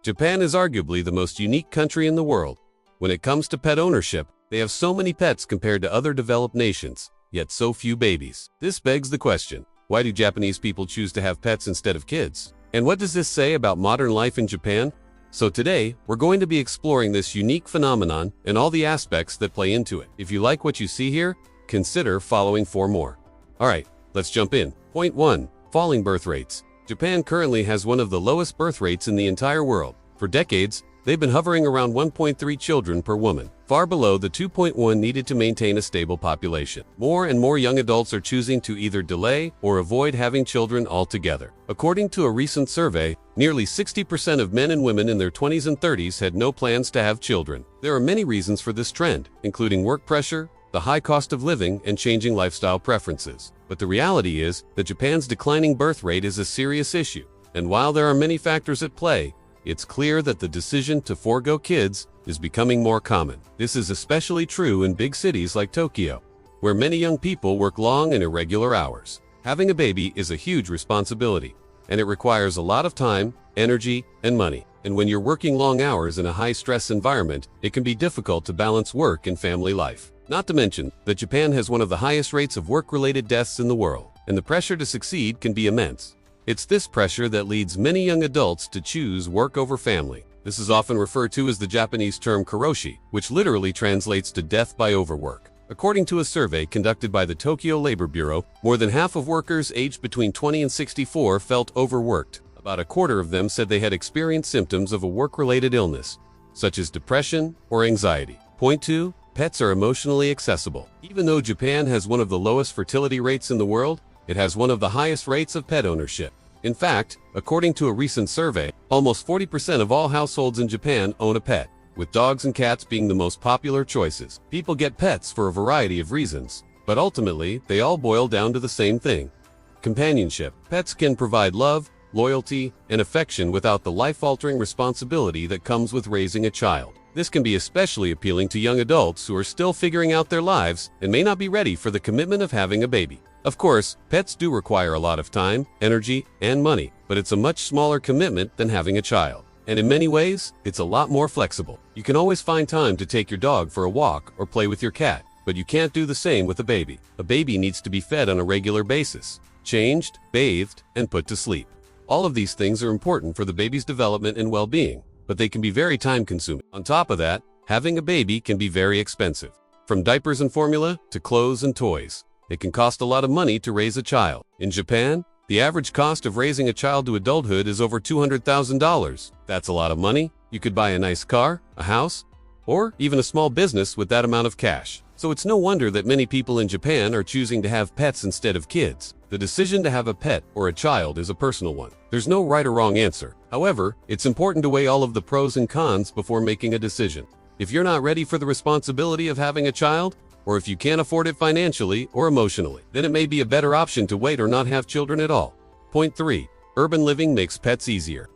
Japan is arguably the most unique country in the world. When it comes to pet ownership, they have so many pets compared to other developed nations, yet so few babies. This begs the question, why do Japanese people choose to have pets instead of kids? And what does this say about modern life in Japan? So today, we're going to be exploring this unique phenomenon and all the aspects that play into it. If you like what you see here, consider following for more. Alright, let's jump in. Point 1. Falling birth rates. Japan currently has one of the lowest birth rates in the entire world. For decades, they've been hovering around 1.3 children per woman, far below the 2.1 needed to maintain a stable population. More and more young adults are choosing to either delay or avoid having children altogether. According to a recent survey, nearly 60% of men and women in their 20s and 30s had no plans to have children. There are many reasons for this trend, including work pressure, the high cost of living, and changing lifestyle preferences. But the reality is that Japan's declining birth rate is a serious issue. And while there are many factors at play, it's clear that the decision to forego kids is becoming more common. This is especially true in big cities like Tokyo, where many young people work long and irregular hours. Having a baby is a huge responsibility, and it requires a lot of time, energy, and money. And when you're working long hours in a high-stress environment, it can be difficult to balance work and family life. Not to mention that Japan has one of the highest rates of work-related deaths in the world, and the pressure to succeed can be immense. It's this pressure that leads many young adults to choose work over family. This is often referred to as the Japanese term karoshi, which literally translates to death by overwork. According to a survey conducted by the Tokyo Labor Bureau, more than half of workers aged between 20 and 64 felt overworked. About a quarter of them said they had experienced symptoms of a work-related illness, such as depression or anxiety. Point 2. Pets are emotionally accessible. Even though Japan has one of the lowest fertility rates in the world, it has one of the highest rates of pet ownership. In fact, according to a recent survey, almost 40% of all households in Japan own a pet, with dogs and cats being the most popular choices. People get pets for a variety of reasons, but ultimately, they all boil down to the same thing: companionship. Pets can provide love, loyalty, and affection without the life-altering responsibility that comes with raising a child. This can be especially appealing to young adults who are still figuring out their lives and may not be ready for the commitment of having a baby. Of course, pets do require a lot of time, energy, and money, but it's a much smaller commitment than having a child. And in many ways, it's a lot more flexible. You can always find time to take your dog for a walk or play with your cat, but you can't do the same with a baby. A baby needs to be fed on a regular basis, changed, bathed, and put to sleep. All of these things are important for the baby's development and well-being, but they can be very time-consuming. On top of that, having a baby can be very expensive. From diapers and formula to clothes and toys, it can cost a lot of money to raise a child. In Japan, the average cost of raising a child to adulthood is over $200,000. That's a lot of money. You could buy a nice car, a house, or even a small business with that amount of cash. So it's no wonder that many people in Japan are choosing to have pets instead of kids. The decision to have a pet or a child is a personal one. There's no right or wrong answer. However, it's important to weigh all of the pros and cons before making a decision. If you're not ready for the responsibility of having a child, or if you can't afford it financially or emotionally, then it may be a better option to wait or not have children at all. Point 3. Urban living makes pets easier.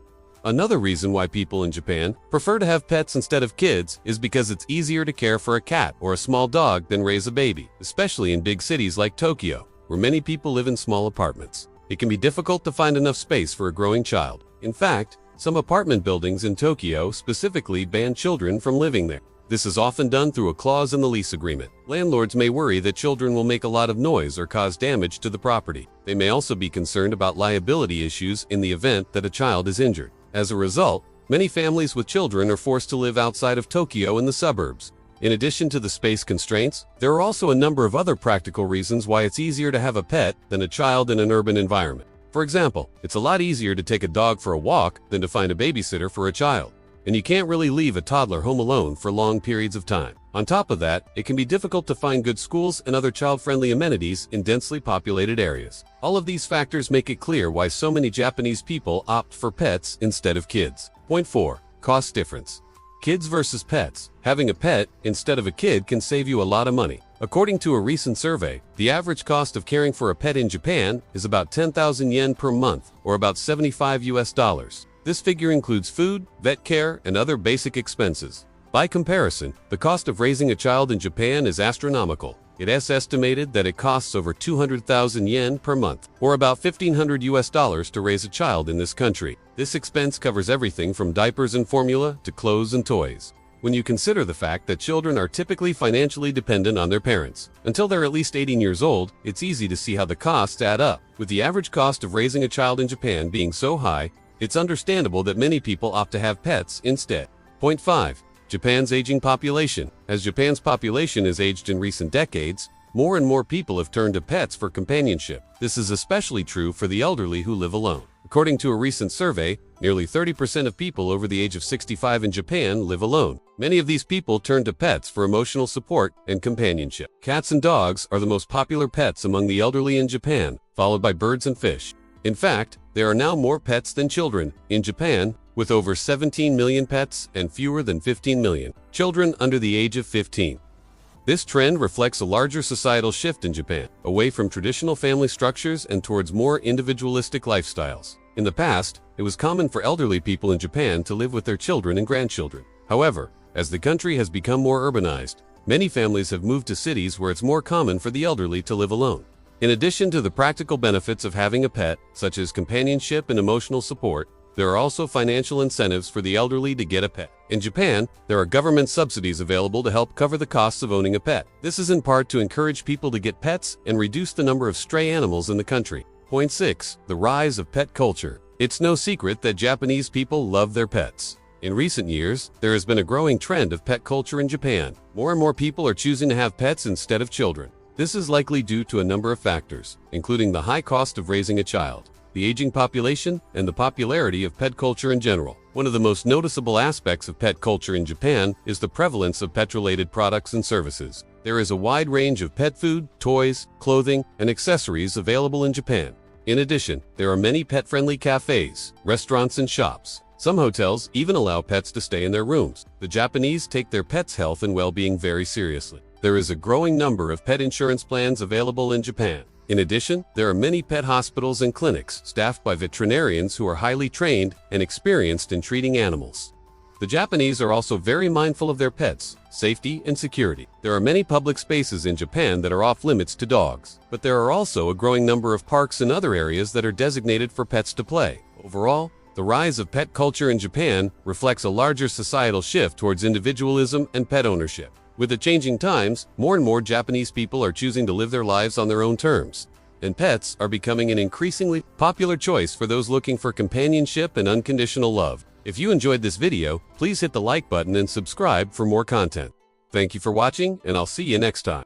Another reason why people in Japan prefer to have pets instead of kids is because it's easier to care for a cat or a small dog than raise a baby, especially in big cities like Tokyo, where many people live in small apartments. It can be difficult to find enough space for a growing child. In fact, some apartment buildings in Tokyo specifically ban children from living there. This is often done through a clause in the lease agreement. Landlords may worry that children will make a lot of noise or cause damage to the property. They may also be concerned about liability issues in the event that a child is injured. As a result, many families with children are forced to live outside of Tokyo in the suburbs. In addition to the space constraints, there are also a number of other practical reasons why it's easier to have a pet than a child in an urban environment. For example, it's a lot easier to take a dog for a walk than to find a babysitter for a child. And you can't really leave a toddler home alone for long periods of time. On top of that, it can be difficult to find good schools and other child-friendly amenities in densely populated areas. All of these factors make it clear why so many Japanese people opt for pets instead of kids. Point 4. Cost difference. Kids versus pets. Having a pet instead of a kid can save you a lot of money. According to a recent survey, the average cost of caring for a pet in Japan is about 10,000 yen per month, or about $75. This figure includes food, vet care, and other basic expenses. By comparison, the cost of raising a child in Japan is astronomical. It is estimated that it costs over 200,000 yen per month, or about $1,500 to raise a child in this country. This expense covers everything from diapers and formula to clothes and toys. When you consider the fact that children are typically financially dependent on their parents until they're at least 18 years old, it's easy to see how the costs add up. With the average cost of raising a child in Japan being so high, it's understandable that many people opt to have pets instead. Point 5. Japan's aging population. As Japan's population has aged in recent decades, more and more people have turned to pets for companionship. This is especially true for the elderly who live alone. According to a recent survey, nearly 30% of people over the age of 65 in Japan live alone. Many of these people turn to pets for emotional support and companionship. Cats and dogs are the most popular pets among the elderly in Japan, followed by birds and fish. In fact, there are now more pets than children in Japan, with over 17 million pets and fewer than 15 million children under the age of 15. This trend reflects a larger societal shift in Japan, away from traditional family structures and towards more individualistic lifestyles. In the past, it was common for elderly people in Japan to live with their children and grandchildren. However, as the country has become more urbanized, many families have moved to cities where it's more common for the elderly to live alone. In addition to the practical benefits of having a pet, such as companionship and emotional support, there are also financial incentives for the elderly to get a pet. In Japan, there are government subsidies available to help cover the costs of owning a pet. This is in part to encourage people to get pets and reduce the number of stray animals in the country. Point 6. The rise of pet culture. It's no secret that Japanese people love their pets. In recent years, there has been a growing trend of pet culture in Japan. More and more people are choosing to have pets instead of children. This is likely due to a number of factors, including the high cost of raising a child, the aging population, and the popularity of pet culture in general. One of the most noticeable aspects of pet culture in Japan is the prevalence of pet-related products and services. There is a wide range of pet food, toys, clothing, and accessories available in Japan. In addition, there are many pet-friendly cafés, restaurants, and shops. Some hotels even allow pets to stay in their rooms. The Japanese take their pets' health and well-being very seriously. There is a growing number of pet insurance plans available in Japan. In addition, there are many pet hospitals and clinics staffed by veterinarians who are highly trained and experienced in treating animals. The Japanese are also very mindful of their pets' safety and security. There are many public spaces in Japan that are off limits to dogs, but there are also a growing number of parks and other areas that are designated for pets to play. Overall, the rise of pet culture in Japan reflects a larger societal shift towards individualism and pet ownership. With the changing times, more and more Japanese people are choosing to live their lives on their own terms, and pets are becoming an increasingly popular choice for those looking for companionship and unconditional love. If you enjoyed this video, please hit the like button and subscribe for more content. Thank you for watching, and I'll see you next time.